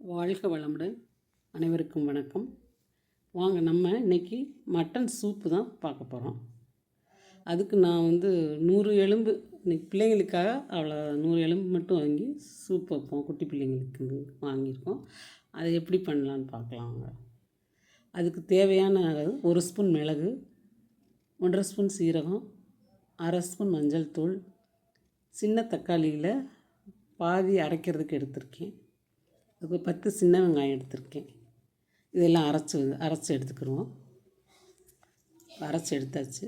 வாழ்க வளமுடன். அனைவருக்கும் வணக்கம். வாங்க நம்ம இன்றைக்கி மட்டன் சூப்பு தான் பார்க்க போகிறோம். அதுக்கு நான் 100 எலும்பு இன்றைக்கி பிள்ளைங்களுக்காக அவ்வளோ 100 எலும்பு மட்டும் வாங்கி சூப் வைப்போம். குட்டி பிள்ளைங்களுக்கு வாங்கியிருக்கோம். அதை எப்படி பண்ணலான்னு பார்க்கலாம் வாங்க. அதுக்கு தேவையான 1 ஸ்பூன் மிளகு, 1.5 ஸ்பூன் சீரகம், 1/2 ஸ்பூன் மஞ்சள் தூள், சின்ன தக்காளியில் பாதி அரைக்கிறதுக்கு எடுத்திருக்கேன். அதுக்கு 10 சின்ன வெங்காயம் எடுத்திருக்கேன். இதெல்லாம் அரைச்சி எடுத்துக்கிடுவோம். அரைச்சி எடுத்தாச்சு.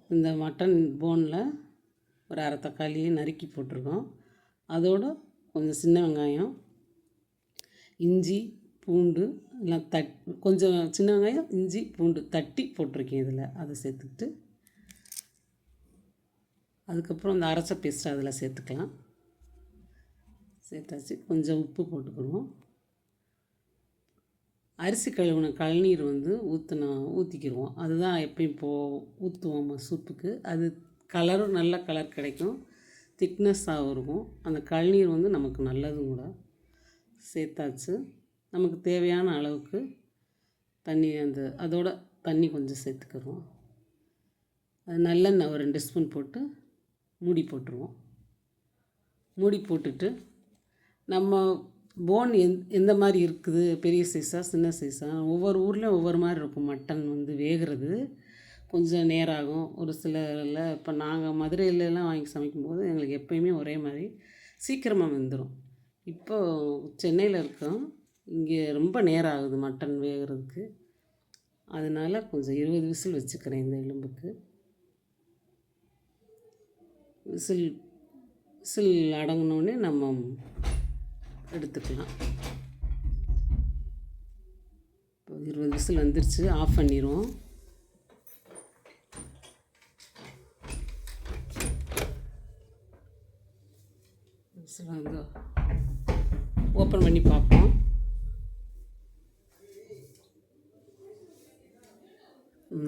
இந்த மட்டன் போனில் ஒரு அரை தக்காளியை நறுக்கி போட்டிருக்கோம். அதோடு கொஞ்சம் சின்ன வெங்காயம், இஞ்சி, பூண்டு எல்லாம் கொஞ்சம் சின்ன வெங்காயம், இஞ்சி, பூண்டு தட்டி போட்டிருக்கேன். இதில் அதை சேர்த்துக்கிட்டு அதுக்கப்புறம் இந்த அரைச்ச பேஸ்ட்டு அதில் சேர்த்துக்கலாம். சேர்த்தாச்சு. கொஞ்சம் உப்பு போட்டுக்கிடுவோம். அரிசி கழுவின கழுநீர் ஊற்றிக்கிடுவோம். அதுதான் எப்பயும் ஊற்றுவோம் சூப்புக்கு. அது கலரும் நல்ல கலர் கிடைக்கும், திக்னஸ்ஸாகவும் இருக்கும். அந்த கழுநீர் நமக்கு நல்லதும் கூட. சேர்த்தாச்சு. நமக்கு தேவையான அளவுக்கு தண்ணி அதோட தண்ணி கொஞ்சம் சேர்த்துக்கிடுவோம். அது நல்லெண்ணெய் ஒரு 2 ஸ்பூன் போட்டு மூடி போட்டுருவோம். மூடி போட்டுட்டு நம்ம போன் எந்த மாதிரி இருக்குது, பெரிய சைஸாக சின்ன சைஸாக, ஒவ்வொரு ஊர்லேயும் ஒவ்வொரு மாதிரி இருக்கும். மட்டன் வேகிறது கொஞ்சம் நேரம் ஆகும். ஒரு சிலரில் இப்போ நாங்கள் மதுரையிலலாம் வாங்கி சமைக்கும்போது எங்களுக்கு எப்போயுமே ஒரே மாதிரி சீக்கிரமாக வெந்துடும். இப்போது சென்னையில் இருக்கோம், இங்கே ரொம்ப நேரம் ஆகுது மட்டன் வேகிறதுக்கு. அதனால் கொஞ்சம் 20 விசில் வச்சுக்கிறேன். இந்த எலும்புக்கு விசில் அடங்கினோடனே நம்ம எடுத்துக்கலாம். இப்போ 20 விசில் வந்துருச்சு. ஆஃப் பண்ணிடுவோம். விசில் ஓப்பன் பண்ணி பார்ப்போம்.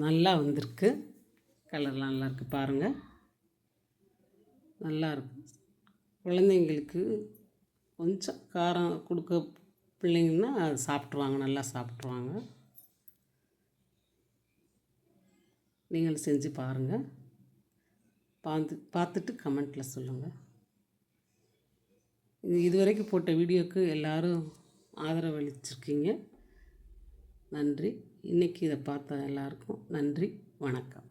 நல்லா வந்திருக்கு. கலர்லாம் நல்லா இருக்குது பாருங்கள். நல்லாயிருக்கு. குழந்தைங்களுக்கு கொஞ்சம் காரம் கொடுக்க பிள்ளைங்கன்னா அது சாப்பிட்ருவாங்க, நல்லா சாப்பிட்ருவாங்க. நீங்களும் செஞ்சு பாருங்கள். பார்த்துட்டு கமெண்ட்டில் சொல்லுங்கள். இதுவரைக்கும் போட்ட வீடியோவுக்கு எல்லோரும் ஆதரவு அளிச்சிருக்கீங்க. நன்றி. இன்றைக்கி இதை பார்த்த எல்லாருக்கும் நன்றி. வணக்கம்.